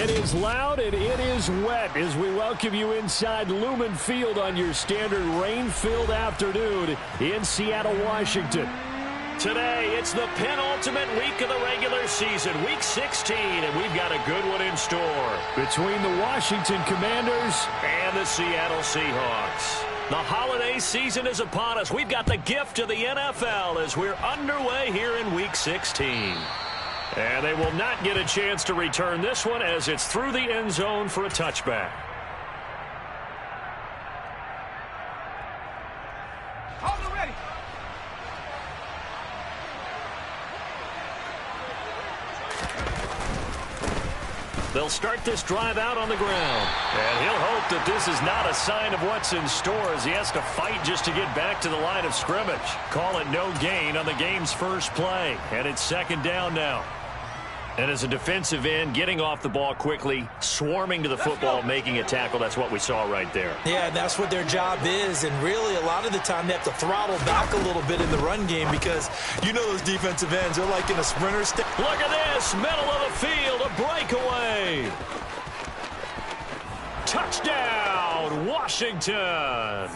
It is loud and it is wet as we welcome you inside Lumen Field on your standard rain-filled afternoon in Seattle, Washington. Today, it's the penultimate week of the regular season, week 16, and we've got a good one in store between the Washington Commanders and the Seattle Seahawks. The holiday season is upon us. We've got the gift of the NFL as we're underway here in week 16. And they will not get a chance to return this one as it's through the end zone for a touchback. They'll start this drive out on the ground. And he'll hope that this is not a sign of what's in store as he has to fight just to get back to the line of scrimmage. Call it no gain on the game's first play. And it's second down now. And as a defensive end, getting off the ball quickly, swarming to the football, making a tackle, that's what we saw right there. Yeah, and that's what their job is. And really, a lot of the time, they have to throttle back a little bit in the run game because you know those defensive ends, they're like in a sprinter stick. Look at this, middle of the field, a breakaway. Touchdown, Washington.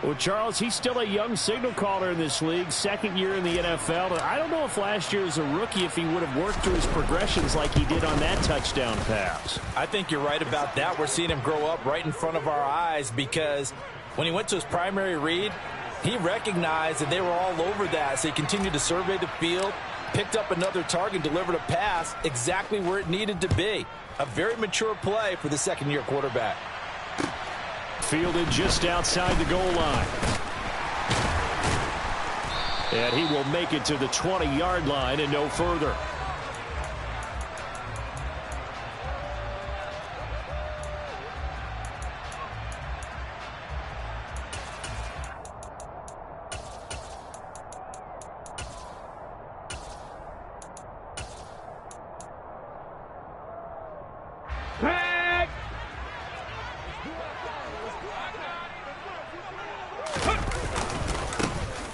Well, Charles, he's still a young signal caller in this league, second year in the NFL. And I don't know if last year as a rookie if he would have worked through his progressions like he did on that touchdown pass. I think you're right about that. We're seeing him grow up right in front of our eyes because when he went to his primary read, he recognized that they were all over that. So he continued to survey the field, picked up another target, delivered a pass exactly where it needed to be. A very mature play for the second-year quarterback. Fielded just outside the goal line. And he will make it to the 20-yard line and no further.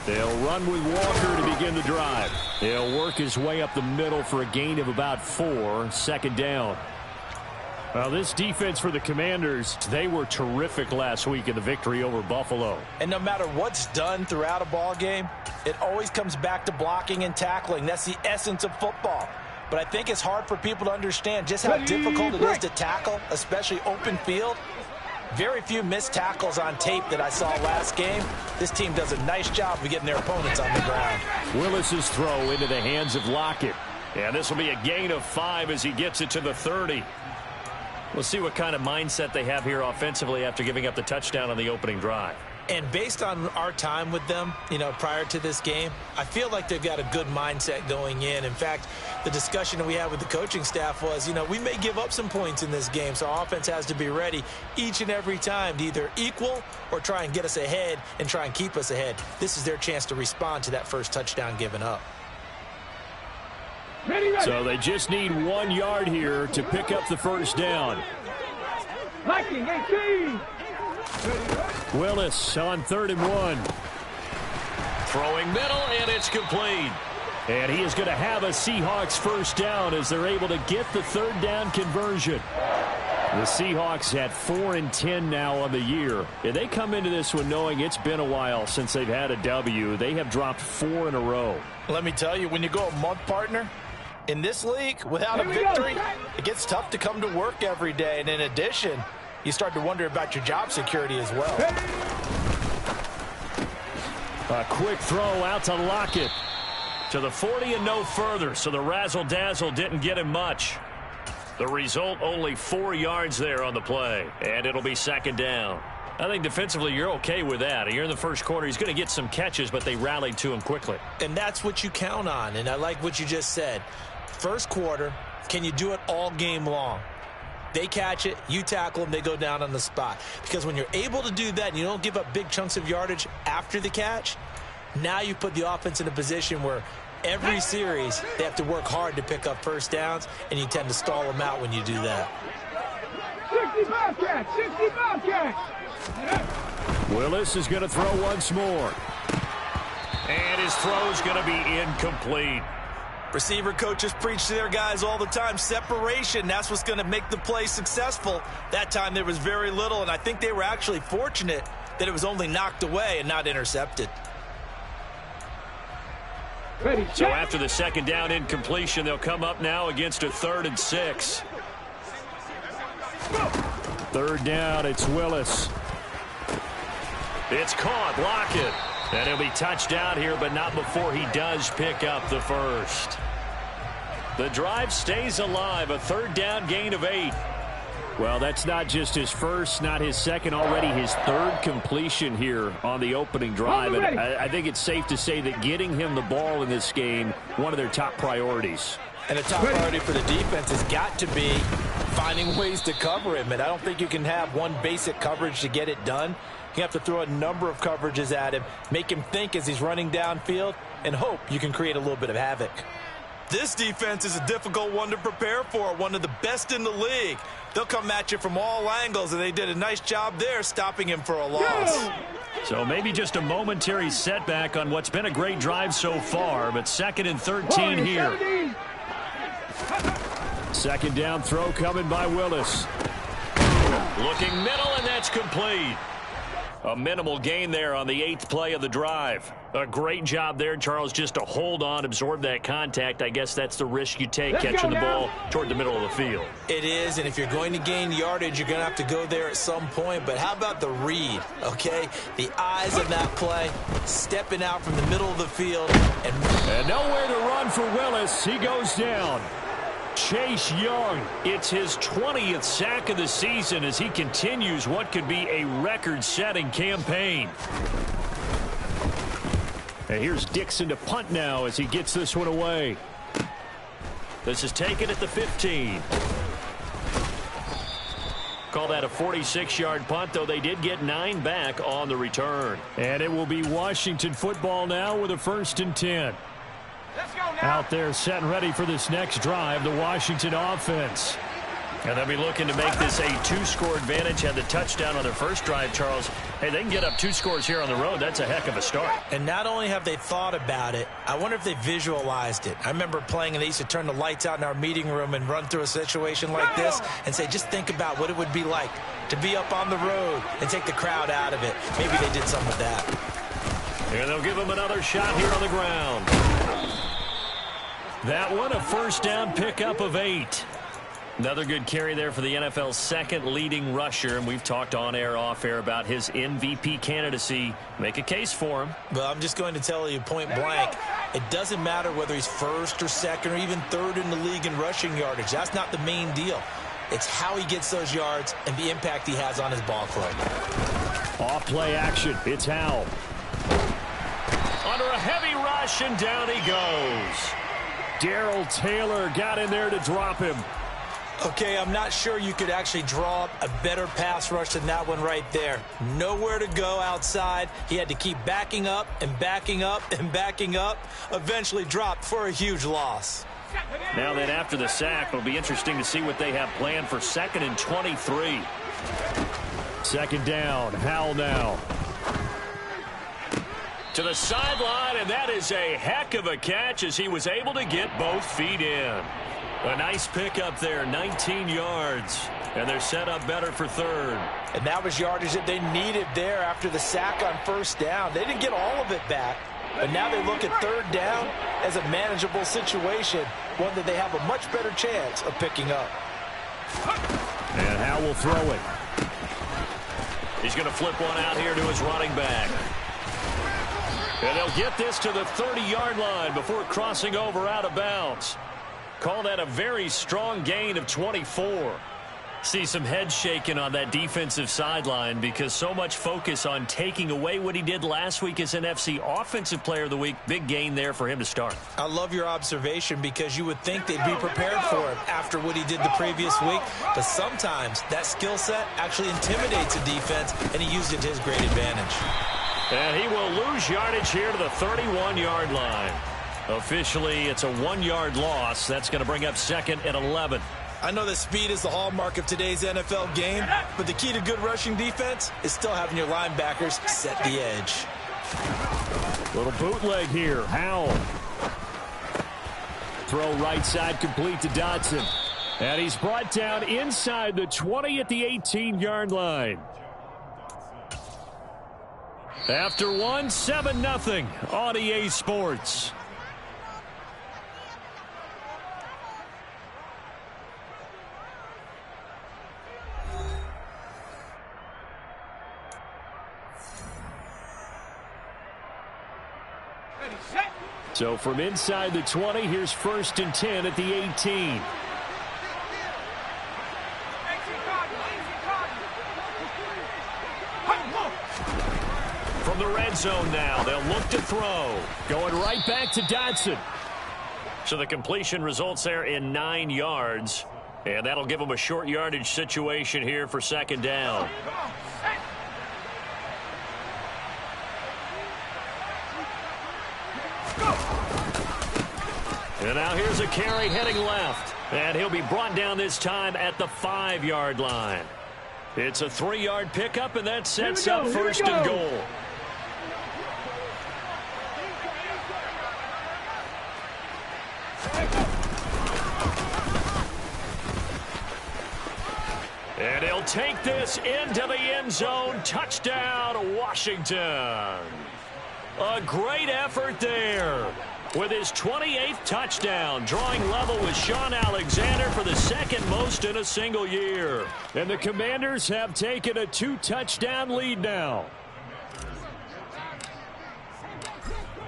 They'll run with Walker to begin the drive. He'll work his way up the middle for a gain of about 4, second down. Well, this defense for the Commanders, they were terrific last week in the victory over Buffalo. And no matter what's done throughout a ball game, it always comes back to blocking and tackling. That's the essence of football. But I think it's hard for people to understand just how difficult it is to tackle, especially open field. Very few missed tackles on tape that I saw last game. This team does a nice job of getting their opponents on the ground. Willis's throw into the hands of Lockett. And this will be a gain of 5 as he gets it to the 30. We'll see what kind of mindset they have here offensively after giving up the touchdown on the opening drive. And based on our time with them, prior to this game, I feel like they've got a good mindset going in. In fact, the discussion that we had with the coaching staff was, we may give up some points in this game, so our offense has to be ready each and every time to either equal or try and get us ahead and try and keep us ahead. This is their chance to respond to that first touchdown given up. So they just need 1 yard here to pick up the first down. Liking 18. Willis on 3rd and 1. Throwing middle, and it's complete. And he is going to have a Seahawks first down as they're able to get the 3rd down conversion. The Seahawks had 4 and 10 now on the year. And they come into this one knowing it's been a while since they've had a W. They have dropped 4 in a row. Let me tell you, when you go a month, partner, in this league, without a victory, it gets tough to come to work every day. And in addition, you start to wonder about your job security as well. A quick throw out to Lockett. To the 40 and no further, so the razzle-dazzle didn't get him much. The result, only 4 yards there on the play, and it'll be second down. I think defensively you're okay with that. Here in the first quarter, he's going to get some catches, but they rallied to him quickly. And that's what you count on, and I like what you just said. First quarter, can you do it all game long? They catch it, you tackle them, they go down on the spot. Because when you're able to do that and you don't give up big chunks of yardage after the catch, now you put the offense in a position where every series they have to work hard to pick up first downs, and you tend to stall them out when you do that. 65 catch, 65 catch. Willis is going to throw once more. And his throw is going to be incomplete. Receiver coaches preach to their guys all the time. Separation, that's what's going to make the play successful. That time there was very little, and I think they were actually fortunate that it was only knocked away and not intercepted. So after the second down incompletion, they'll come up now against a 3rd and 6. 3rd down, it's Willis. It's caught, block it. And he'll be touchdown here, but not before he does pick up the first. The drive stays alive, a 3rd down gain of 8. Well, that's not just his first, not his second, already his 3rd completion here on the opening drive. And I think it's safe to say that getting him the ball in this game, one of their top priorities. And a top priority for the defense has got to be finding ways to cover him. And I don't think you can have one basic coverage to get it done. You have to throw a number of coverages at him, make him think as he's running downfield, and hope you can create a little bit of havoc. This defense is a difficult one to prepare for, one of the best in the league. They'll come at you from all angles, and they did a nice job there stopping him for a loss. So maybe just a momentary setback on what's been a great drive so far, but 2nd and 13 here. 2nd down throw coming by Willis. Looking middle, and that's complete. A minimal gain there on the 8th play of the drive. A great job there, Charles, just to hold on, absorb that contact. I guess that's the risk you take, catching the ball toward the middle of the field. It is, and if you're going to gain yardage, you're going to have to go there at some point. But how about the read, okay? The eyes of that play, stepping out from the middle of the field. And nowhere to run for Willis. He goes down. Chase Young, it's his 20th sack of the season as he continues what could be a record-setting campaign. And here's Dixon to punt now as he gets this one away. This is taken at the 15. Call that a 46-yard punt, though they did get 9 back on the return. And it will be Washington football now with a 1st and 10. Out there set and ready for this next drive, the Washington offense. And they'll be looking to make this a 2-score advantage. Had the touchdown on their first drive, Charles. Hey, they can get up 2 scores here on the road. That's a heck of a start. And not only have they thought about it, I wonder if they visualized it. I remember playing, and they used to turn the lights out in our meeting room and run through a situation like this and say, just think about what it would be like to be up on the road and take the crowd out of it. Maybe they did some of that. And they'll give them another shot here on the ground. That one, a 1st down pickup of 8. Another good carry there for the NFL's 2nd leading rusher, and we've talked on air, off air about his MVP candidacy. Make a case for him. Well, I'm just going to tell you point blank, it doesn't matter whether he's 1st or 2nd or even 3rd in the league in rushing yardage. That's not the main deal. It's how he gets those yards and the impact he has on his ball club. Off play action. It's Howell. Under a heavy rush, and down he goes. Darrell Taylor got in there to drop him. Okay, I'm not sure you could actually draw up a better pass rush than that one right there. Nowhere to go outside. He had to keep backing up and backing up and backing up. Eventually dropped for a huge loss. Now then, after the sack, it'll be interesting to see what they have planned for 2nd and 23. 2nd down, Howell now. To the sideline, and that is a heck of a catch as he was able to get both feet in. A nice pickup there, 19 yards. And they're set up better for 3rd. And that was yardage that they needed there after the sack on 1st down. They didn't get all of it back, but now they look at 3rd down as a manageable situation, one that they have a much better chance of picking up. And Howell will throw it. He's going to flip one out here to his running back. And they'll get this to the 30-yard line before crossing over out of bounds. Call that a very strong gain of 24. See some head shaking on that defensive sideline because so much focus on taking away what he did last week as NFC Offensive Player of the Week. Big gain there for him to start. I love your observation because you would think they'd be prepared for him after what he did the previous week. But sometimes that skill set actually intimidates a defense, and he used it to his great advantage. And he will lose yardage here to the 31-yard line. Officially, it's a 1-yard loss. That's going to bring up 2nd and 11. I know that speed is the hallmark of today's NFL game, but the key to good rushing defense is still having your linebackers set the edge. Little bootleg here. Howell throw right side complete to Dotson. And he's brought down inside the 20 at the 18-yard line. After one, 7-0 on EA Sports. So from inside the 20, here's 1st and 10 at the 18. From the red zone now, they'll look to throw. Going right back to Dotson. So the completion results there in 9 yards. And that'll give them a short yardage situation here for 2nd down. And now here's a carry heading left. And he'll be brought down this time at the 5-yard line. It's a 3-yard pickup, and that sets up 1st and goal. And he'll take this into the end zone. Touchdown, Washington. A great effort there. With his 28th touchdown, drawing level with Sean Alexander for the 2nd most in a single year. And the Commanders have taken a 2-touchdown lead now.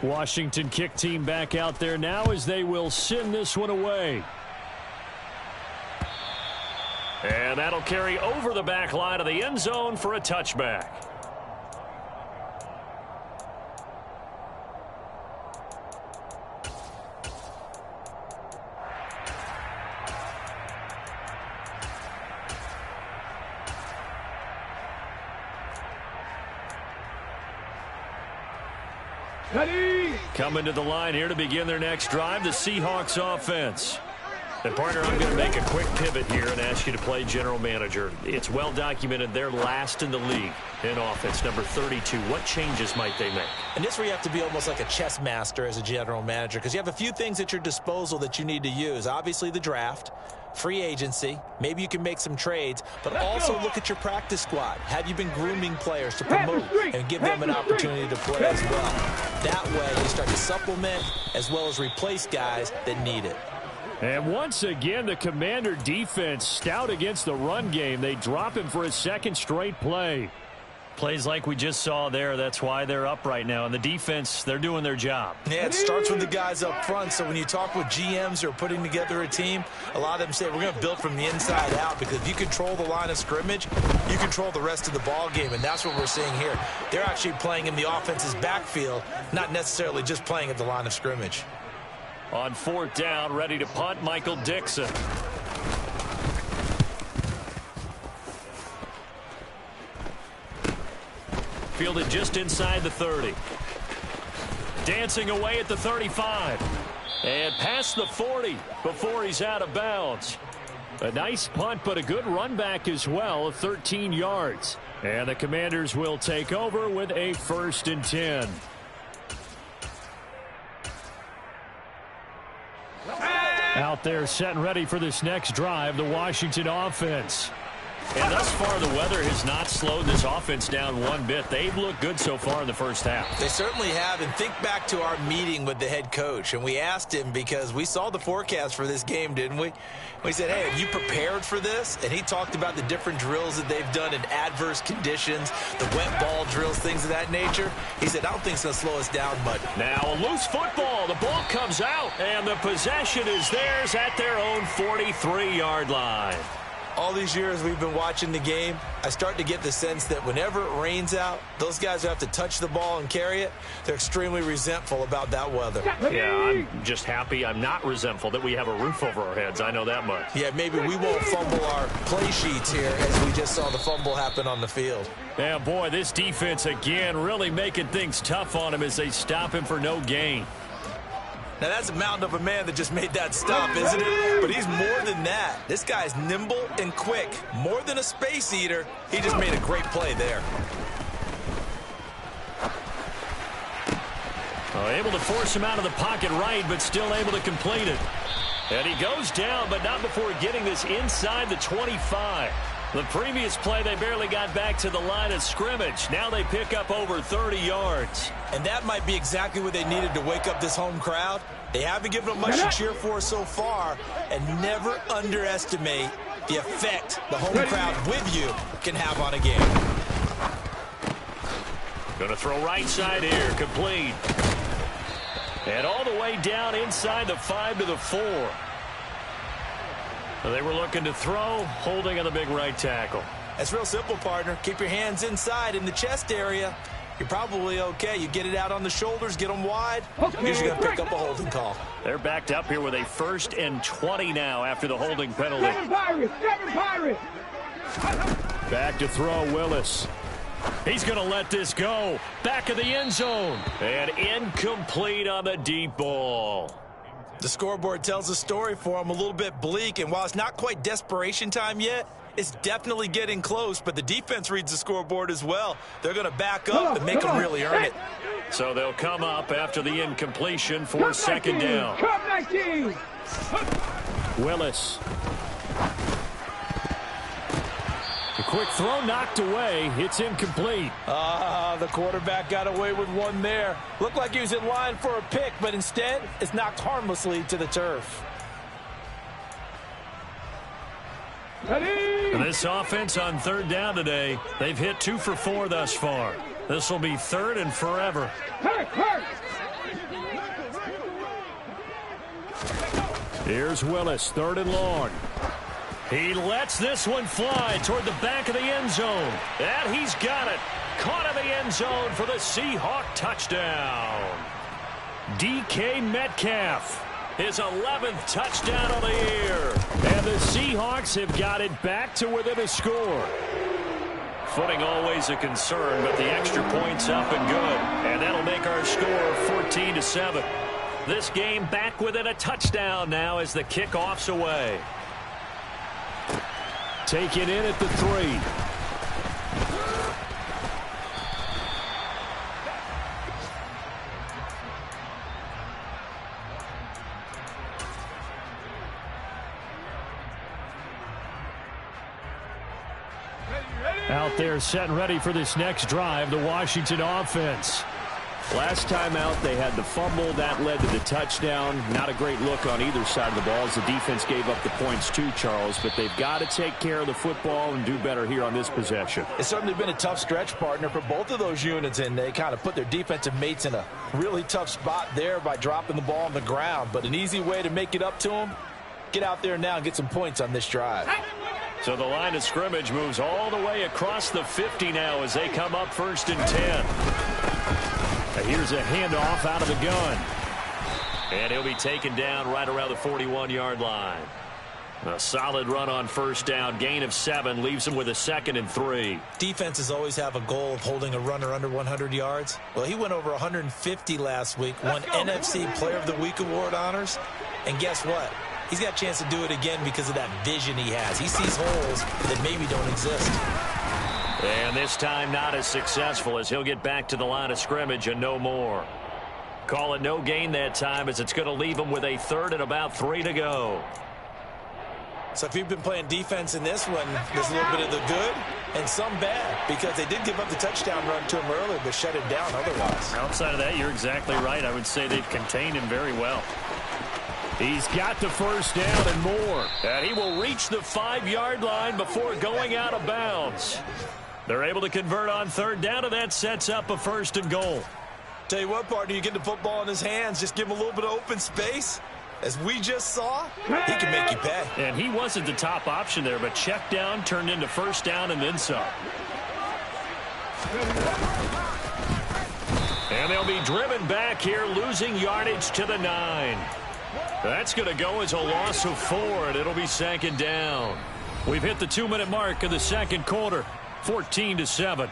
Washington kick team back out there now as they will send this one away. And that'll carry over the back line of the end zone for a touchback. Coming to the line here to begin their next drive, the Seahawks offense. And partner, I'm going to make a quick pivot here and ask you to play general manager. It's well documented they're last in the league in offense, number 32. What changes might they make? And this is where you have to be almost like a chess master as a general manager, because you have a few things at your disposal that you need to use. Obviously the draft, free agency, maybe you can make some trades, but also look at your practice squad. Have you been grooming players to promote and give them an opportunity to play as well? That way you start to supplement as well as replace guys that need it. And once again, the Commander defense stout against the run game. They drop him for a 2nd straight play. Plays like we just saw there. That's why they're up right now. And the defense, they're doing their job. Yeah, it starts with the guys up front. So when you talk with GMs who are putting together a team, a lot of them say we're going to build from the inside out, because if you control the line of scrimmage, you control the rest of the ball game. And that's what we're seeing here. They're actually playing in the offense's backfield, not necessarily just playing at the line of scrimmage. On 4th down, ready to punt, Michael Dixon. Fielded just inside the 30. Dancing away at the 35. And past the 40 before he's out of bounds. A nice punt, but a good run back as well of 13 yards. And the Commanders will take over with a 1st and 10. Out there set and ready for this next drive, the Washington offense. And thus far, the weather has not slowed this offense down one bit. They've looked good so far in the first half. They certainly have. And think back to our meeting with the head coach. And we asked him, because we saw the forecast for this game, didn't we? We said, hey, have you prepared for this? And he talked about the different drills that they've done in adverse conditions, the wet ball drills, things of that nature. He said, I don't think it's going to slow us down much. Now a loose football. The ball comes out, and the possession is theirs at their own 43-yard line. All these years we've been watching the game, I start to get the sense that whenever it rains out, those guys who have to touch the ball and carry it, they're extremely resentful about that weather. Yeah, I'm just happy I'm not resentful that we have a roof over our heads. I know that much. Yeah, maybe we won't fumble our play sheets here as we just saw the fumble happen on the field. Yeah, boy, this defense again really making things tough on him as they stop him for no gain. Now, that's a mountain of a man that just made that stop, isn't it? But he's more than that. This guy's nimble and quick. More than a space eater, he just made a great play there. Able to force him out of the pocket right, but still able to complete it. And he goes down, but not before getting this inside the 25. The previous play, they barely got back to the line of scrimmage. Now they pick up over 30 yards. And that might be exactly what they needed to wake up this home crowd. They haven't given them much to cheer for so far, and never underestimate the effect the home crowd with you can have on a game. Going to throw right side here, complete. And all the way down inside the 5 to the 4. They were looking to throw, holding on the big right tackle. That's real simple, partner. Keep your hands inside in the chest area. You're probably okay. You get it out on the shoulders, get them wide. You're usually going to pick up a holding call. They're backed up here with a 1st and 20 now after the holding penalty. Seven Pirates! Back to throw, Willis. He's going to let this go. Back of the end zone. And incomplete on the deep ball. The scoreboard tells a story for him, a little bit bleak, and while it's not quite desperation time yet, it's definitely getting close, but the defense reads the scoreboard as well. They're going to back up and make them really earn it. So they'll come up after the incompletion for 2nd down. Willis. The quick throw knocked away. It's incomplete. The quarterback got away with one there. Looked like he was in line for a pick, but instead it's knocked harmlessly to the turf. And this offense on 3rd down today, they've hit 2 for 4 thus far. This will be 3rd and forever. Here's Willis, 3rd and long. He lets this one fly toward the back of the end zone. And he's got it. Caught in the end zone for the Seahawk touchdown. DK Metcalf, his 11th touchdown of the year. And the Seahawks have got it back to within a score. Footing always a concern, but the extra point's up and good. And that'll make our score 14-7. This game back within a touchdown now as the kickoff's away. Taken in at the 3. Out there set and ready for this next drive, the Washington offense. Last time out, they had the fumble. That led to the touchdown. Not a great look on either side of the ball as the defense gave up the points too, Charles. But they've got to take care of the football and do better here on this possession. It's certainly been a tough stretch, partner, for both of those units, and they kind of put their defensive mates in a really tough spot there by dropping the ball on the ground. But an easy way to make it up to them, get out there now and get some points on this drive. So the line of scrimmage moves all the way across the 50 now as they come up 1st and 10. Here's a handoff out of the gun. And he'll be taken down right around the 41-yard line. A solid run on 1st down. Gain of 7 leaves him with a 2nd and 3. Defenses always have a goal of holding a runner under 100 yards. Well, he went over 150 last week, won NFC Player of the Week award honors. And guess what? He's got a chance to do it again because of that vision he has. He sees holes that maybe don't exist. And this time not as successful as he'll get back to the line of scrimmage and no more. Call it no gain that time as it's going to leave him with a 3rd and about 3 to go. So if you've been playing defense in this one, there's a little bit of the good and some bad because they did give up the touchdown run to him earlier but shut it down otherwise. Outside of that, you're exactly right. I would say they've contained him very well. He's got the 1st down and more. And he will reach the 5-yard line before going out of bounds. They're able to convert on 3rd down, and that sets up a 1st and goal. Tell you what, partner, you get the football in his hands, just give him a little bit of open space. As we just saw, he can make you pay. And he wasn't the top option there, but check down turned into 1st down and then some. And they'll be driven back here, losing yardage to the 9. That's going to go as a loss of 4, and it'll be 2nd down. We've hit the 2-minute mark of the 2nd quarter, 14-7.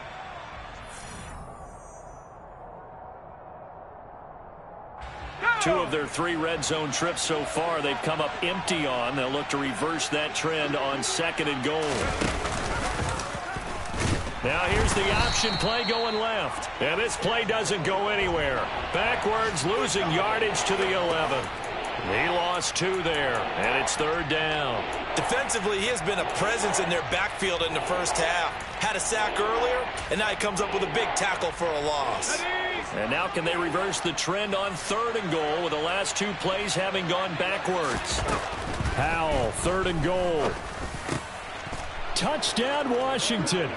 Two of their 3 red zone trips so far they've come up empty on. They'll look to reverse that trend on 2nd and goal. Now here's the option play going left. And this play doesn't go anywhere. Backwards, losing yardage to the 11. He lost 2 there, and it's 3rd down. Defensively, he has been a presence in their backfield in the first half. Had a sack earlier, and now he comes up with a big tackle for a loss. And now can they reverse the trend on 3rd and goal with the last 2 plays having gone backwards? Howell, 3rd and goal. Touchdown, Washington.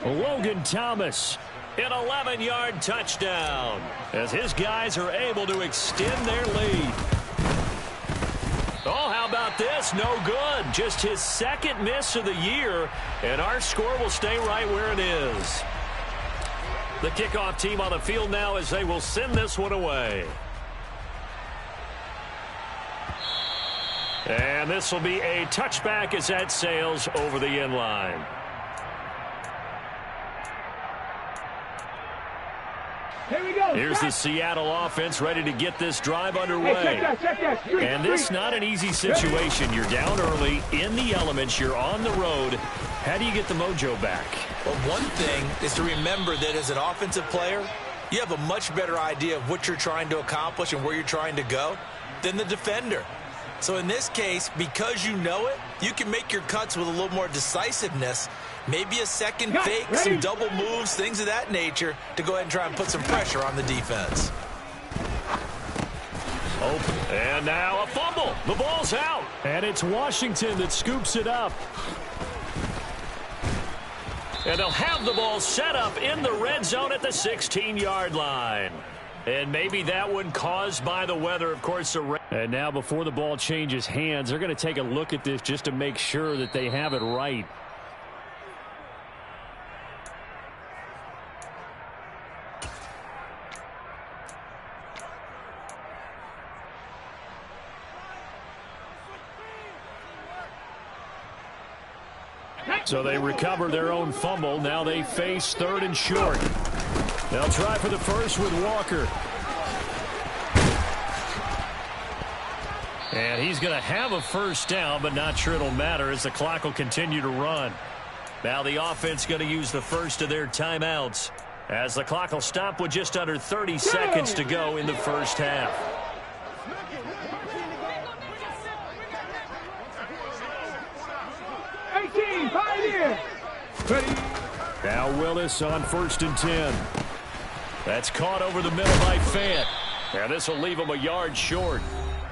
Logan Thomas, an 11-yard touchdown, as his guys are able to extend their lead. Oh, how about this? No good. Just his 2nd miss of the year, and our score will stay right where it is. The kickoff team on the field now as they will send this one away. And this will be a touchback as that sails over the end line. Here we go. Here's the Seattle offense ready to get this drive underway. Check that. And this is not an easy situation. You're down early, in the elements, you're on the road. How do you get the mojo back? Well, one thing is to remember that as an offensive player, you have a much better idea of what you're trying to accomplish and where you're trying to go than the defender. So in this case, because you know it, you can make your cuts with a little more decisiveness. Maybe a second fake, some double moves, things of that nature to go ahead and try and put some pressure on the defense. Open. And now a fumble. The ball's out. And it's Washington that scoops it up. And they'll have the ball set up in the red zone at the 16-yard line. And maybe that one caused by the weather, of course. And now before the ball changes hands, they're going to take a look at this just to make sure that they have it right. So they recover their own fumble. Now they face 3rd and short. They'll try for the first with Walker. And he's going to have a first down, but not sure it'll matter as the clock will continue to run. Now the offense going to use the first of their timeouts as the clock will stop with just under 30 seconds to go in the first half. Now Willis on 1st and 10. That's caught over the middle by Fant. And this will leave him a yard short.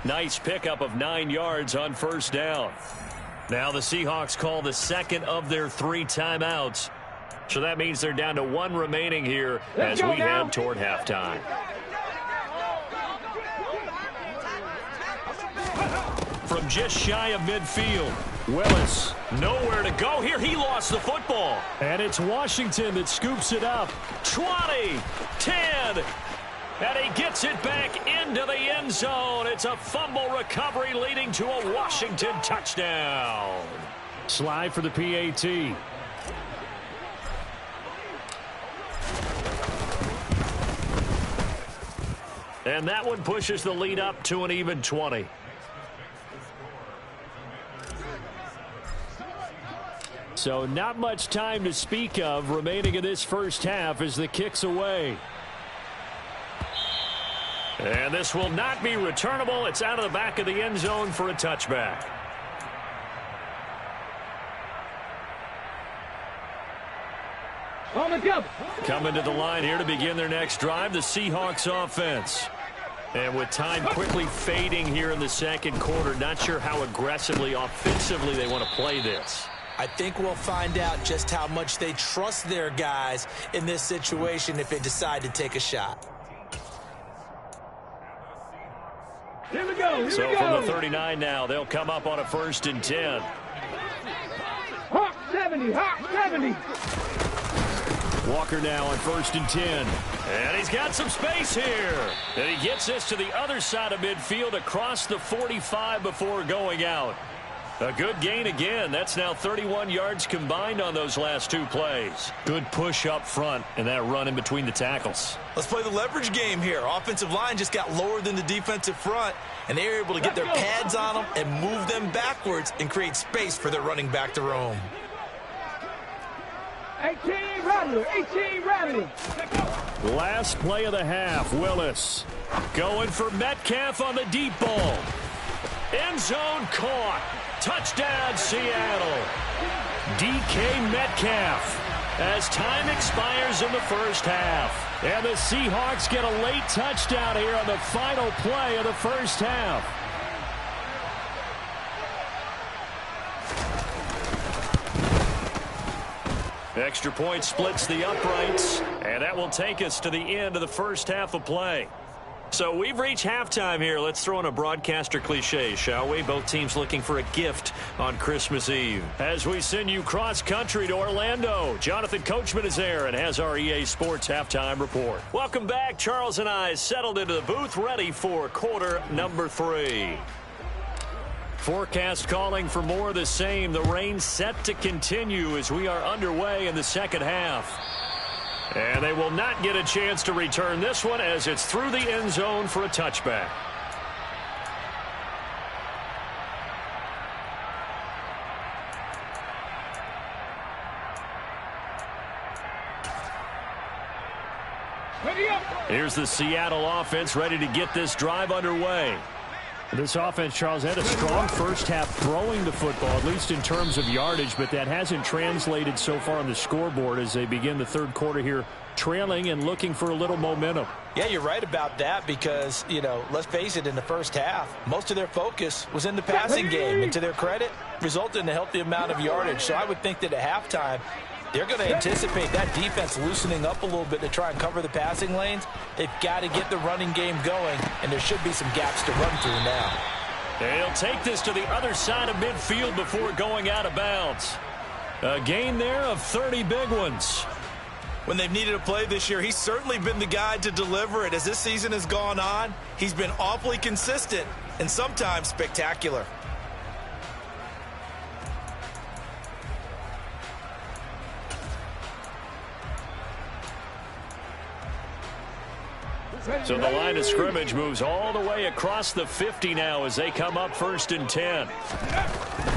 Nice pickup of 9 yards on 1st down. Now the Seahawks call the 2nd of their 3 timeouts. So that means they're down to 1 remaining here as we head toward halftime. From just shy of midfield, Willis, nowhere to go here. He lost the football. And it's Washington that scoops it up. 20, 10, and he gets it back into the end zone. It's a fumble recovery leading to a Washington touchdown. Slide for the PAT. And that one pushes the lead up to an even 20. So not much time to speak of remaining in this first half as the kick's away. And this will not be returnable. It's out of the back of the end zone for a touchback. On the jump. Coming to the line here to begin their next drive, the Seahawks offense. And with time quickly fading here in the 2nd quarter, not sure how aggressively, offensively they want to play this. I think we'll find out just how much they trust their guys in this situation if they decide to take a shot. Here we go. So from the 39 now, they'll come up on a 1st and 10. Hawk 70, Hawk 70. Walker now on 1st and 10. And he's got some space here. And he gets this to the other side of midfield across the 45 before going out. A good gain again. That's now 31 yards combined on those last 2 plays. Good push up front and that run in between the tackles. Let's play the leverage game here. Offensive line just got lower than the defensive front, and they were able to get their pads on them and move them backwards and create space for their running back to roam. 18 Rattler. 18 Rattler. Last play of the half. Willis going for Metcalf on the deep ball. End zone caught. Touchdown, Seattle. DK Metcalf as time expires in the first half. And the Seahawks get a late touchdown here on the final play of the first half. Extra point splits the uprights, and that will take us to the end of the first half of play. So we've reached halftime here. Let's throw in a broadcaster cliche, shall we? Both teams looking for a gift on Christmas Eve. As we send you cross-country to Orlando, Jonathan Coachman is there and has our EA Sports halftime report. Welcome back. Charles and I settled into the booth, ready for quarter number 3. Forecast calling for more of the same. The rain set to continue as we are underway in the second half. And they will not get a chance to return this one as it's through the end zone for a touchback. Here's the Seattle offense ready to get this drive underway. This offense, Charles, had a strong first half throwing the football, at least in terms of yardage, but that hasn't translated so far on the scoreboard as they begin the third quarter here, trailing and looking for a little momentum. Yeah, you're right about that because, you know, let's face it, in the first half, most of their focus was in the passing game, and to their credit, resulted in a healthy amount of yardage. So I would think that at halftime, they're going to anticipate that defense loosening up a little bit to try and cover the passing lanes. They've got to get the running game going, and there should be some gaps to run through now. They'll take this to the other side of midfield before going out of bounds. A gain there of 30 big ones. When they've needed a play this year, he's certainly been the guy to deliver it. As this season has gone on, he's been awfully consistent and sometimes spectacular. So the line of scrimmage moves all the way across the 50 now as they come up 1st and 10.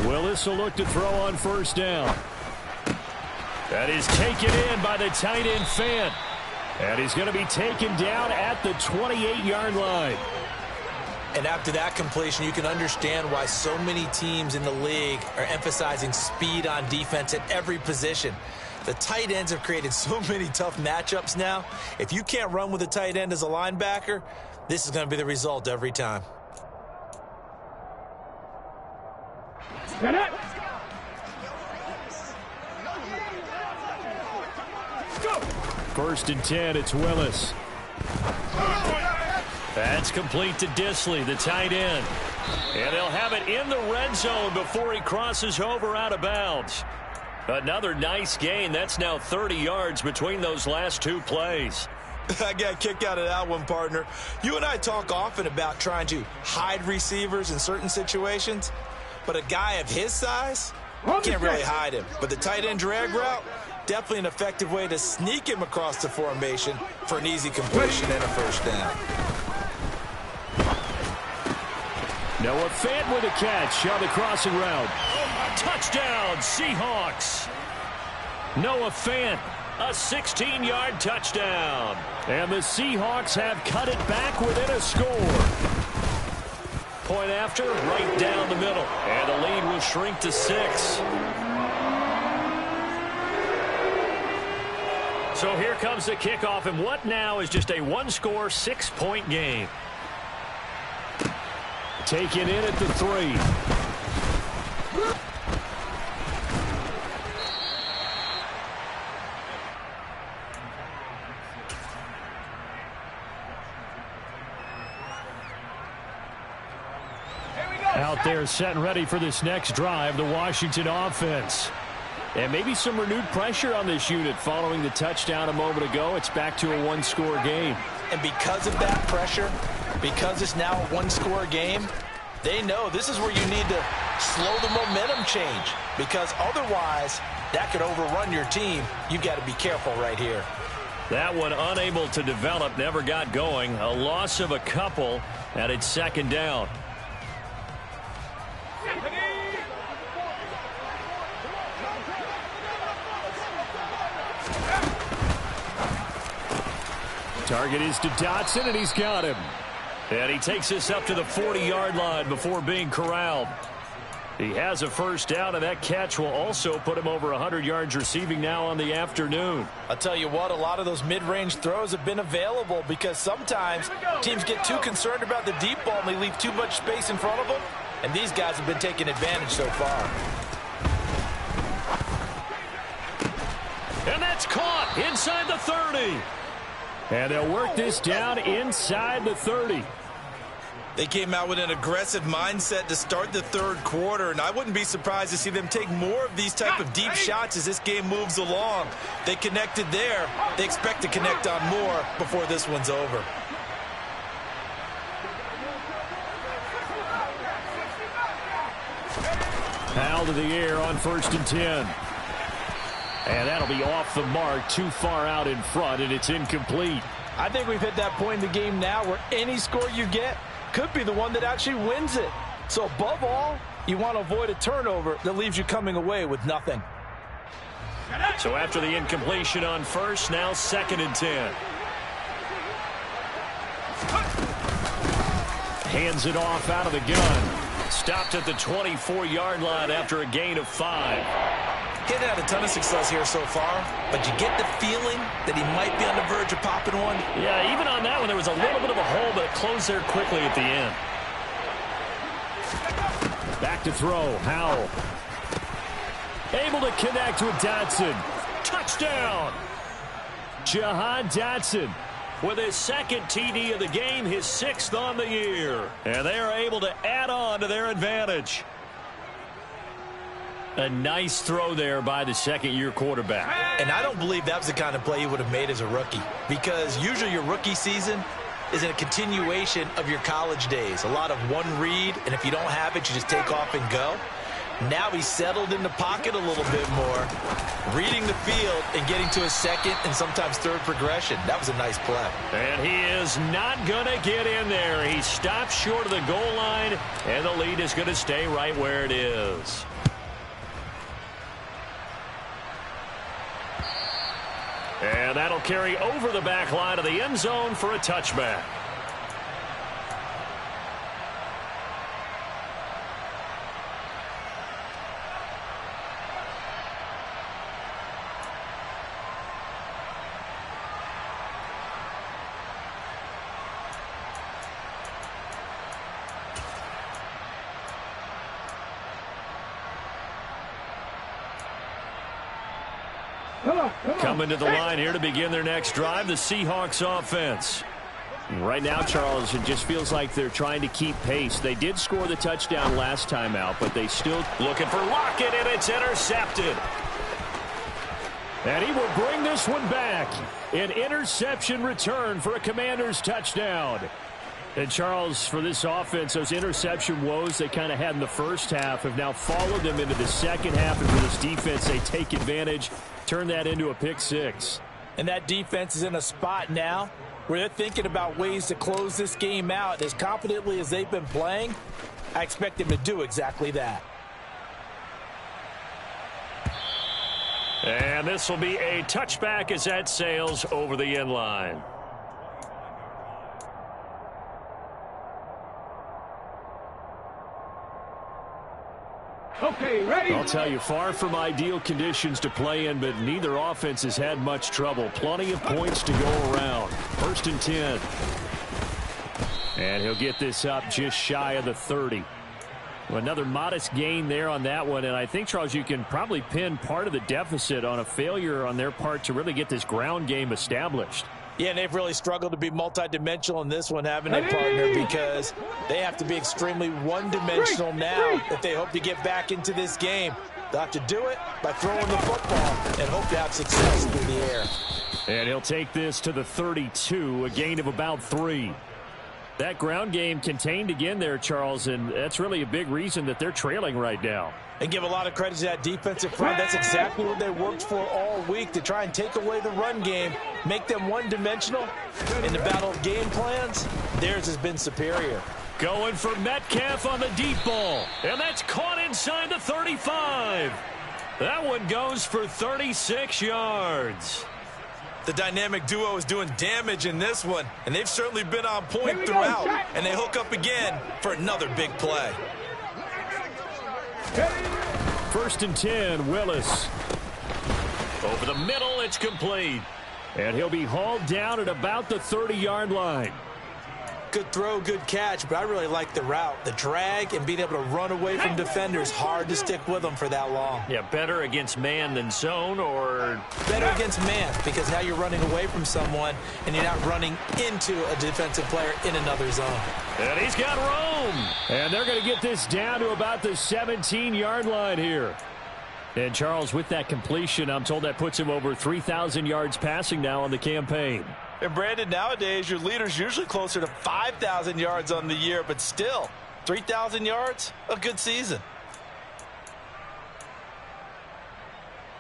Willis will look to throw on first down. That is taken in by the tight end Fant. And he's going to be taken down at the 28-yard line. And after that completion, you can understand why so many teams in the league are emphasizing speed on defense at every position. The tight ends have created so many tough matchups now. If you can't run with a tight end as a linebacker, this is going to be the result every time. First and 10, it's Willis. That's complete to Disley, the tight end. And they'll have it in the red zone before he crosses over out of bounds. Another nice gain. That's now 30 yards between those last two plays. I got a kick out of that one, partner. You and I talk often about trying to hide receivers in certain situations, but a guy of his size can't really hide him. But the tight end drag route, definitely an effective way to sneak him across the formation for an easy completion and a first down. Noah Fant with a catch on the crossing route. Touchdown, Seahawks. Noah Fant, a 16-yard touchdown. And the Seahawks have cut it back within a score. Point after, right down the middle. And the lead will shrink to 6. So here comes the kickoff, and what now is just a one-score, 6-point game. Taken in at the 3. Out there set and ready for this next drive, the Washington offense. And maybe some renewed pressure on this unit following the touchdown a moment ago. It's back to a one-score game. And because of that pressure, because it's now a one-score game, they know this is where you need to slow the momentum change, because otherwise that could overrun your team. You've got to be careful right here. That one unable to develop, never got going. A loss of a couple, and it's second down. Target is to Dotson, and he's got him. And he takes this up to the 40-yard line before being corralled. He has a first down, and that catch will also put him over 100 yards receiving now on the afternoon. I'll tell you what, a lot of those mid-range throws have been available because sometimes teams get too concerned about the deep ball and they leave too much space in front of them, and these guys have been taking advantage so far. And that's caught inside the 30. And they'll work this down inside the 30. They came out with an aggressive mindset to start the third quarter, and I wouldn't be surprised to see them take more of these type of deep shots as this game moves along. They connected there. They expect to connect on more before this one's over. Foul to the air on 1st and 10. And that'll be off the mark, too far out in front, and it's incomplete. I think we've hit that point in the game now where any score you get could be the one that actually wins it. So above all, you want to avoid a turnover that leaves you coming away with nothing. So after the incompletion on 1st, now 2nd and 10. Hands it off out of the gun. Stopped at the 24-yard line after a gain of 5. He's had a ton of success here so far, but you get the feeling that he might be on the verge of popping one. Yeah, even on that one, there was a little bit of a hole, but it closed there quickly at the end. Back to throw, Howell. Able to connect with Dotson. Touchdown! Jahan Dotson with his 2nd TD of the game, his 6th on the year. And they are able to add on to their advantage. A nice throw there by the 2nd-year quarterback. And I don't believe that was the kind of play he would have made as a rookie, because usually your rookie season is a continuation of your college days. A lot of one read, and if you don't have it, you just take off and go. Now he's settled in the pocket a little bit more, reading the field and getting to his 2nd and sometimes 3rd progression. That was a nice play. And he is not going to get in there. He stopped short of the goal line, and the lead is going to stay right where it is. And that'll carry over the back line of the end zone for a touchback. Coming to the line here to begin their next drive, the Seahawks offense. Right now, Charles, it just feels like they're trying to keep pace. They did score the touchdown last time out, but they still looking for Lockett, and it's intercepted. And he will bring this one back. An interception return for a Commanders touchdown. And, Charles, for this offense, those interception woes they kind of had in the first half have now followed them into the second half. And for this defense, they take advantage, turn that into a pick 6. And that defense is in a spot now where they're thinking about ways to close this game out. As competently as they've been playing, I expect them to do exactly that. And this will be a touchback as that sails over the end line. Okay, ready? I'll tell you, far from ideal conditions to play in, but neither offense has had much trouble. Plenty of points to go around. 1st and 10. And he'll get this up just shy of the 30. Well, another modest gain there on that one, and I think, Charles, you can probably pin part of the deficit on a failure on their part to really get this ground game established. Yeah, and they've really struggled to be multidimensional in this one, haven't they, partner? Because they have to be extremely one-dimensional now if they hope to get back into this game. They'll have to do it by throwing the football and hope to have success through the air. And he'll take this to the 32, a gain of about 3. That ground game contained again there, Charles, and that's really a big reason that they're trailing right now. And give a lot of credit to that defensive front. That's exactly what they worked for all week, to try and take away the run game, make them one-dimensional. In the battle of game plans, theirs has been superior. Going for Metcalf on the deep ball, and that's caught inside the 35. That one goes for 36 yards. The dynamic duo is doing damage in this one, and they've certainly been on point throughout, and they hook up again for another big play. 1st and 10, Willis. Over the middle, it's complete. And he'll be hauled down at about the 30-yard line. Good throw, good catch, but I really like the route. The drag and being able to run away from defenders, hard to stick with them for that long. Yeah, better against man than zone, or? Better against man, because now you're running away from someone and you're not running into a defensive player in another zone. And he's got room. And they're going to get this down to about the 17-yard line here. And Charles, with that completion, I'm told that puts him over 3,000 yards passing now on the campaign. And Brandon, nowadays your leader's usually closer to 5,000 yards on the year, but still, 3,000 yards, a good season.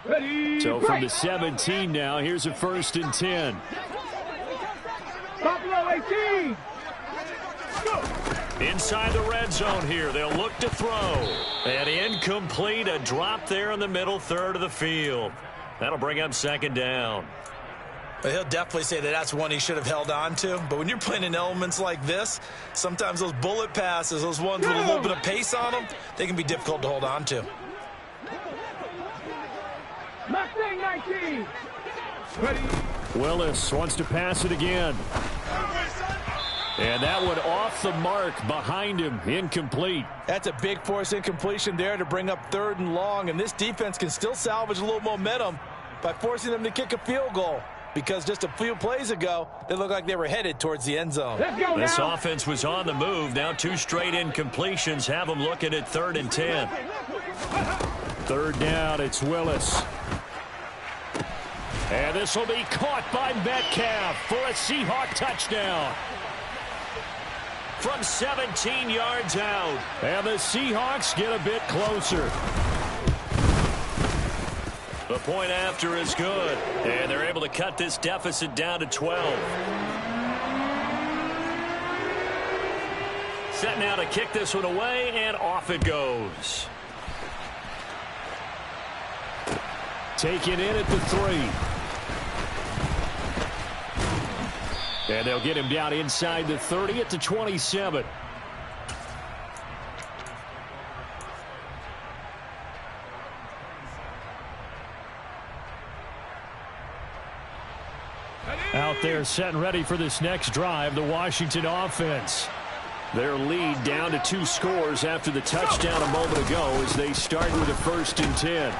Ready, so from the 17 now, here's a 1st and 10. Buffalo 18. Inside the red zone here, they'll look to throw. And incomplete, a drop there in the middle third of the field. That'll bring up 2nd down. But he'll definitely say that that's one he should have held on to. But when you're playing in elements like this, sometimes those bullet passes, those ones with a little bit of pace on them, they can be difficult to hold on to. Mustang 19. Ready. Willis wants to pass it again. And that one off the mark behind him, incomplete. That's a big force incompletion there to bring up 3rd and long. And this defense can still salvage a little momentum by forcing them to kick a field goal. Because just a few plays ago, they looked like they were headed towards the end zone. This offense was on the move. Now 2 straight incompletions have them looking at 3rd and 10. 3rd down, it's Willis. And this will be caught by Metcalf for a Seahawk touchdown. From 17 yards out. And the Seahawks get a bit closer. The point after is good. And they're able to cut this deficit down to 12. Set now to kick this one away, and off it goes. Taken in at the 3. And they'll get him down inside the 30 at the 27. Out there set and ready for this next drive, the Washington offense. Their lead down to 2 scores after the touchdown a moment ago as they start with a 1st and 10.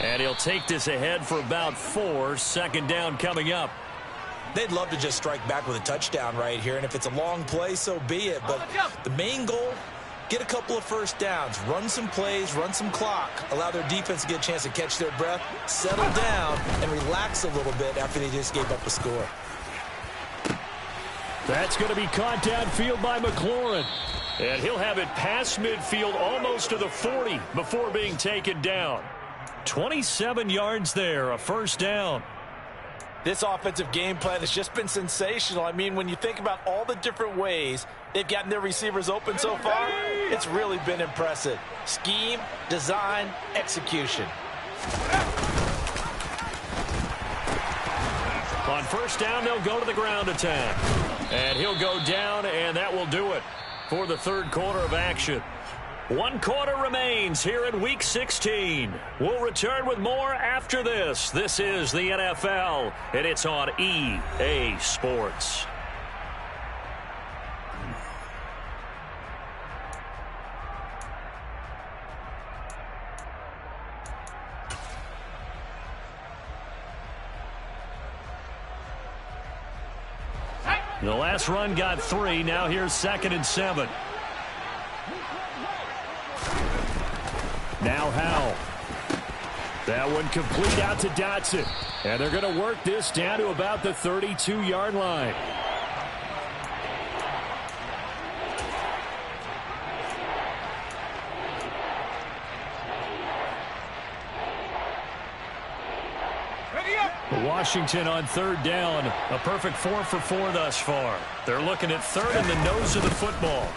And he'll take this ahead for about 4. 2nd down coming up. They'd love to just strike back with a touchdown right here, and if it's a long play, so be it. But the main goal, get a couple of 1st downs, run some plays, run some clock, allow their defense to get a chance to catch their breath, settle down, and relax a little bit after they just gave up a score. That's going to be caught downfield by McLaurin. And he'll have it past midfield almost to the 40 before being taken down. 27 yards there, a 1st down. This offensive game plan has just been sensational. I mean, when you think about all the different ways they've gotten their receivers open so far, it's really been impressive. Scheme, design, execution. On 1st down, they'll go to the ground attack. And he'll go down, and that will do it for the 3rd quarter of action. 1 quarter remains here in Week 16. We'll return with more after this. This is the NFL, and it's on EA Sports. The last run got 3. Now here's 2nd and 7. Now Howell. That one complete out to Dotson. And they're going to work this down to about the 32-yard line. Washington on 3rd down. A perfect 4 for 4 thus far. They're looking at 3rd in the nose of the football.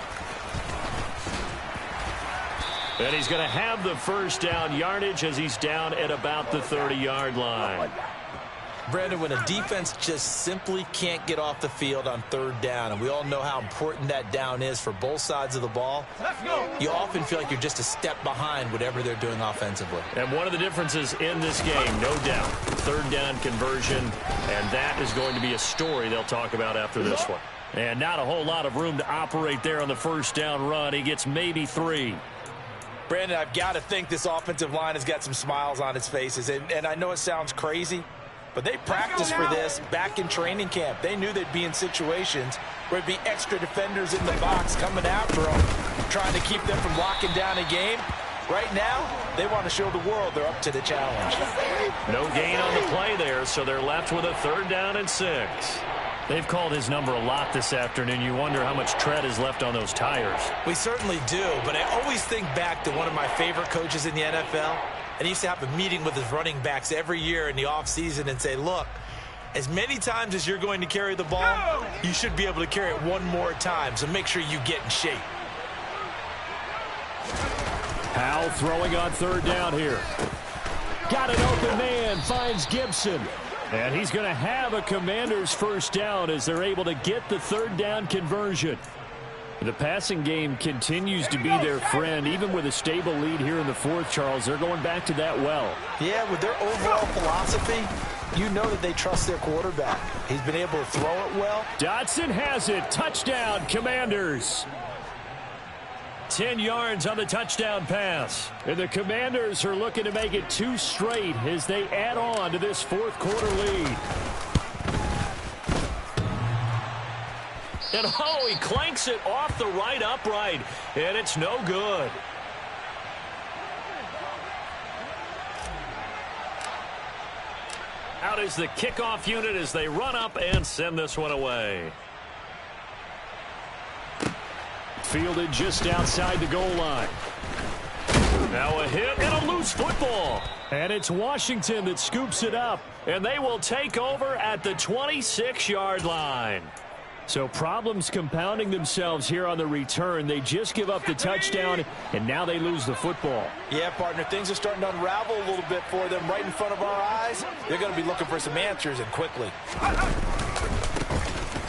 And he's going to have the 1st down yardage as he's down at about the 30-yard line. Brandon, when a defense just simply can't get off the field on third down, and we all know how important that down is for both sides of the ball, you often feel like you're just a step behind whatever they're doing offensively. And one of the differences in this game, no doubt, third down conversion, and that is going to be a story they'll talk about after this one. And not a whole lot of room to operate there on the first down run. He gets maybe 3. Brandon, I've got to think this offensive line has got some smiles on its faces, and I know it sounds crazy, but they practiced for this back in training camp. They knew they'd be in situations where there'd be extra defenders in the box coming after them, trying to keep them from locking down a game. Right now, they want to show the world they're up to the challenge. No gain on the play there, so they're left with a 3rd down and 6. They've called his number a lot this afternoon. You wonder how much tread is left on those tires. We certainly do, but I always think back to one of my favorite coaches in the NFL, and he used to have a meeting with his running backs every year in the offseason and say, look, as many times as you're going to carry the ball, you should be able to carry it one more time, so make sure you get in shape. Powell throwing on 3rd down here. Got an open man, finds Gibson. And he's going to have a Commanders 1st down as they're able to get the 3rd down conversion. The passing game continues to be their friend. Even with a stable lead here in the 4th, Charles, they're going back to that well. Yeah, with their overall philosophy, you know that they trust their quarterback. He's been able to throw it well. Dotson has it. Touchdown, Commanders. 10 yards on the touchdown pass. And the Commanders are looking to make it 2 straight as they add on to this 4th quarter lead. And oh, he clanks it off the right upright, and it's no good. Out is the kickoff unit as they run up and send this one away. Fielded just outside the goal line. Now a hit and a loose football. And it's Washington that scoops it up. And they will take over at the 26-yard line. So problems compounding themselves here on the return. They just give up the touchdown, and now they lose the football. Yeah, partner, things are starting to unravel a little bit for them right in front of our eyes. They're going to be looking for some answers, and quickly.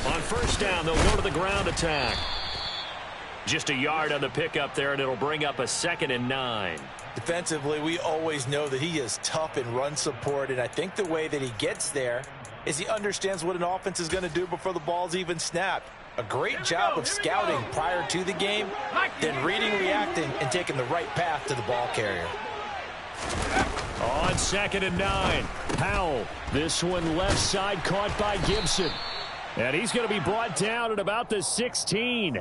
On 1st down, they'll go to the ground attack. Just a yard on the pickup there, and it'll bring up a 2nd and 9. Defensively, we always know that he is tough in run support, and I think the way that he gets there is he understands what an offense is going to do before the ball's even snapped. A great job of scouting prior to the game, then reading, reacting, and taking the right path to the ball carrier. On 2nd and 9, Powell. This one left side caught by Gibson. And he's going to be brought down at about the 16.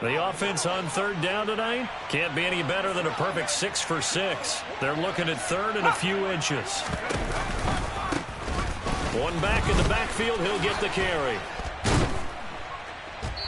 The offense on 3rd down tonight can't be any better than a perfect 6 for 6. They're looking at 3rd and a few inches. One back in the backfield, he'll get the carry.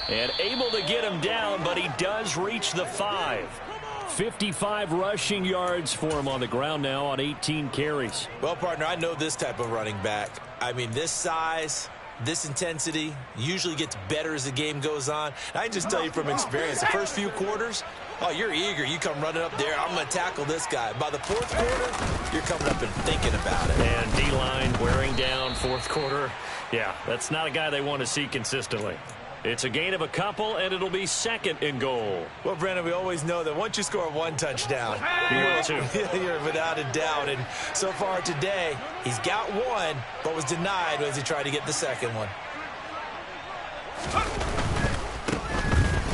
And able to get him down, but he does reach the 5. 55 rushing yards for him on the ground now on 18 carries. Well, partner, I know this type of running back. I mean, this size, this intensity usually gets better as the game goes on. I can just tell you from experience, the first few quarters, oh, you're eager. You come running up there, I'm going to tackle this guy. By the 4th quarter, you're coming up and thinking about it. And D-line wearing down 4th quarter. Yeah, that's not a guy they want to see consistently. It's a gain of a couple, and it'll be 2nd and goal. Well, Brandon, we always know that once you score 1 touchdown, you're without a doubt. And so far today, he's got 1, but was denied as he tried to get the 2nd one.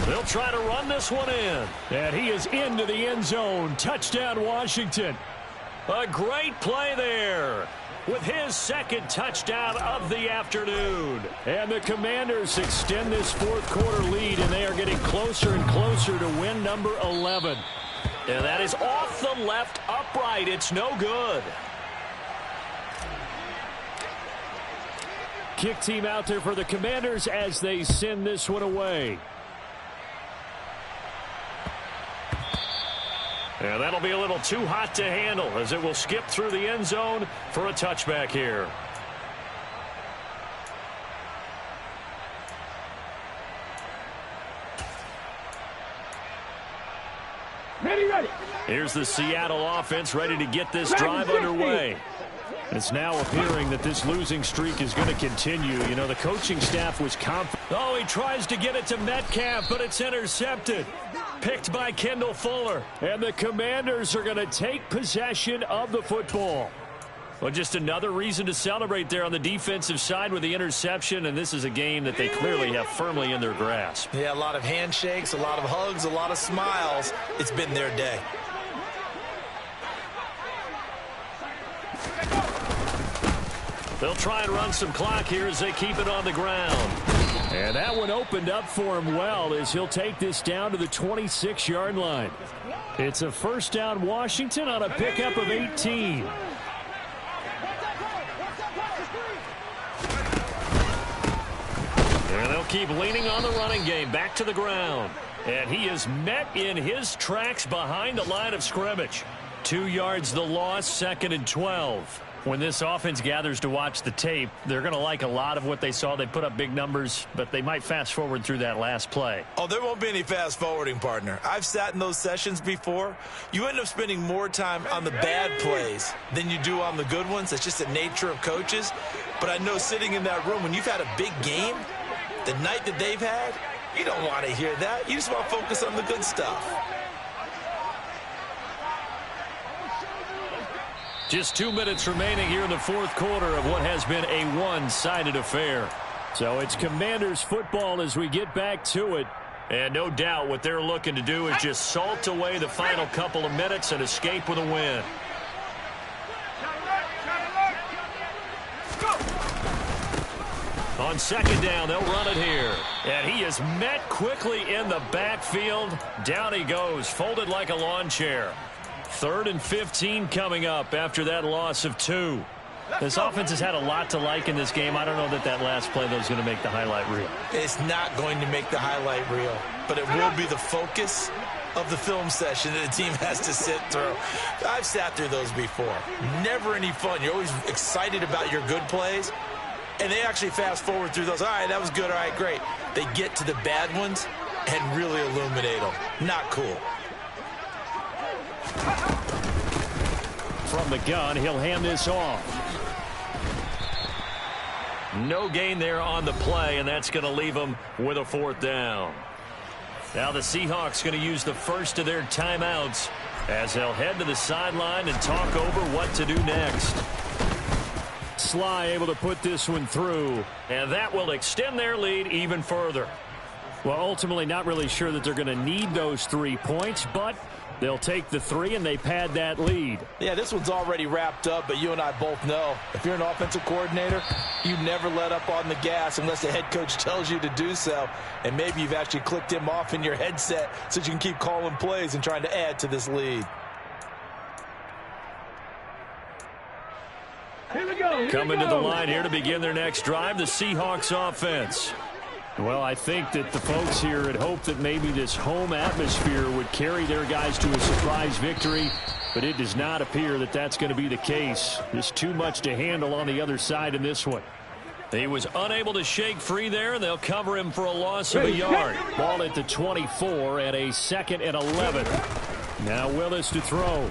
They'll try to run this one in. And he is into the end zone. Touchdown, Washington. A great play there with his 2nd touchdown of the afternoon. And the Commanders extend this 4th quarter lead, and they are getting closer and closer to win number 11. And that is off the left upright. It's no good. Kick team out there for the Commanders as they send this one away. And that'll be a little too hot to handle as it will skip through the end zone for a touchback here. Ready. Here's the Seattle offense ready to get this drive underway. It's now appearing that this losing streak is going to continue. You know, the coaching staff was confident. Oh, he tries to get it to Metcalf, but it's intercepted. Picked by Kendall Fuller. And the Commanders are going to take possession of the football. Well, just another reason to celebrate there on the defensive side with the interception, and this is a game that they clearly have firmly in their grasp. Yeah, a lot of handshakes, a lot of hugs, a lot of smiles. It's been their day. They'll try and run some clock here as they keep it on the ground. And that one opened up for him well as he'll take this down to the 26-yard line. It's a first down Washington on a pickup of 18. And they'll keep leaning on the running game back to the ground. And he is met in his tracks behind the line of scrimmage. 2 yards the loss, 2nd and 12. When this offense gathers to watch the tape, they're going to like a lot of what they saw. They put up big numbers, but they might fast forward through that last play. Oh, there won't be any fast forwarding, partner. I've sat in those sessions before. You end up spending more time on the bad plays than you do on the good ones. It's just the nature of coaches. But I know sitting in that room, when you've had a big game, the night that they've had, you don't want to hear that. You just want to focus on the good stuff. Just 2 minutes remaining here in the fourth quarter of what has been a one-sided affair. So it's Commanders football as we get back to it. And no doubt what they're looking to do is just salt away the final couple of minutes and escape with a win. On second down, they'll run it here. And he is met quickly in the backfield. Down he goes, folded like a lawn chair. 3rd and 15 coming up after that loss of 2. This offense has had a lot to like in this game. I don't know that that last play, though, is going to make the highlight reel. It's not going to make the highlight reel, but it will be the focus of the film session that the team has to sit through. I've sat through those before. Never any fun. You're always excited about your good plays, and they actually fast forward through those. All right, that was good. All right, great. They get to the bad ones and really illuminate them. Not cool. From the gun, he'll hand this off. No gain there on the play, and that's going to leave them with a 4th down. Now the Seahawks going to use the first of their timeouts as they'll head to the sideline and talk over what to do next. Sly able to put this one through, and that will extend their lead even further. Well, ultimately not really sure that they're going to need those 3 points, but they'll take the 3 and they pad that lead. Yeah, this one's already wrapped up, but you and I both know if you're an offensive coordinator, you never let up on the gas unless the head coach tells you to do so. And maybe you've actually clicked him off in your headset so you can keep calling plays and trying to add to this lead. Coming to the line here to begin their next drive, the Seahawks offense. Well, I think that the folks here had hoped that maybe this home atmosphere would carry their guys to a surprise victory, but it does not appear that that's going to be the case. There's too much to handle on the other side in this one. He was unable to shake free there, and they'll cover him for a loss of a yard. Ball at the 24 at a 2nd and 11. Now Willis to throw.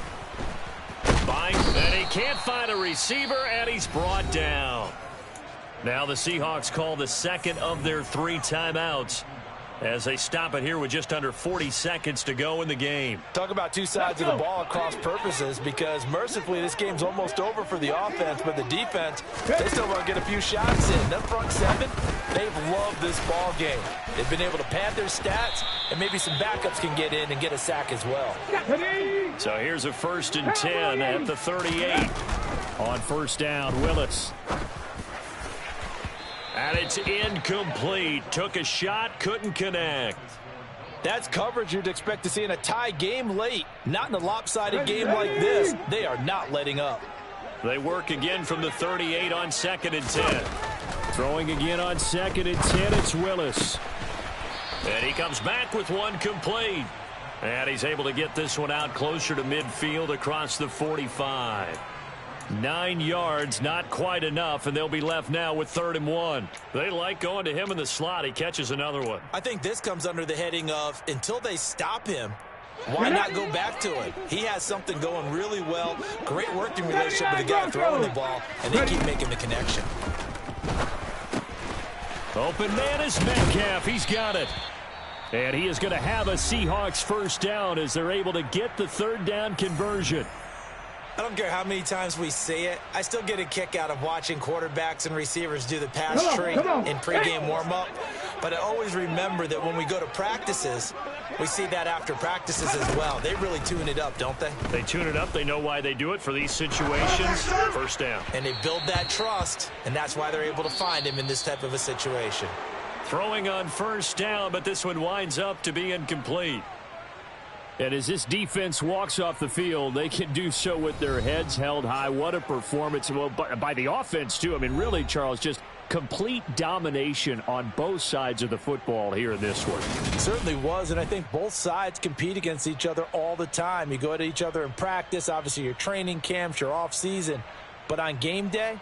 And he can't find a receiver, and he's brought down. Now the Seahawks call the 2nd of their 3 timeouts as they stop it here with just under 40 seconds to go in the game. Talk about 2 sides of the ball at cross purposes, because mercifully this game's almost over for the offense, but the defense, they still want to get a few shots in. That front 7, they've loved this ball game. They've been able to pad their stats, and maybe some backups can get in and get a sack as well. So here's a 1st and 10 at the 38. On first down, Willis. And it's incomplete. Took a shot, couldn't connect. That's coverage you'd expect to see in a tie game late. Not in a lopsided game like this. They are not letting up. They work again from the 38 on 2nd and 10. Throwing again on 2nd and 10, it's Willis. And he comes back with one complete. And he's able to get this one out closer to midfield across the 45. 9 yards, not quite enough, and they'll be left now with 3rd and 1. They like going to him in the slot. He catches another one. I think this comes under the heading of, until they stop him, Why not go back to it? He has something going really well. Great working relationship with the guy throwing the ball, and they keep making the connection. Open man is Metcalf. He's got it. And he is going to have a Seahawks first down as they're able to get the third down conversion. I don't care how many times we see it. I still get a kick out of watching quarterbacks and receivers do the pass tree in pregame warm-up. But I always remember that when we go to practices, we see that after practices as well. They really tune it up, don't they? They tune it up. They know why they do it for these situations. First down. And they build that trust, and that's why they're able to find him in this type of a situation. Throwing on first down, but this one winds up to be incomplete. And as this defense walks off the field, they can do so with their heads held high. What a performance. Well, by the offense, too. I mean, really, Charles, just complete domination on both sides of the football here in this one. It certainly was, and I think both sides compete against each other all the time. You go at each other in practice, obviously your training camps, your off-season. But on game day,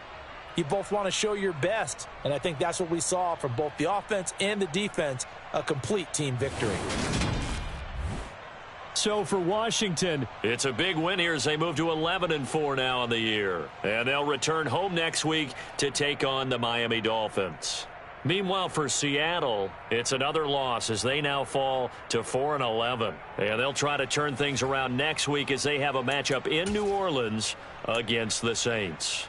you both want to show your best. And I think that's what we saw from both the offense and the defense, a complete team victory. So for Washington, it's a big win here as they move to 11-4 now in the year. And they'll return home next week to take on the Miami Dolphins. Meanwhile, for Seattle, it's another loss as they now fall to 4-11. And they'll try to turn things around next week as they have a matchup in New Orleans against the Saints.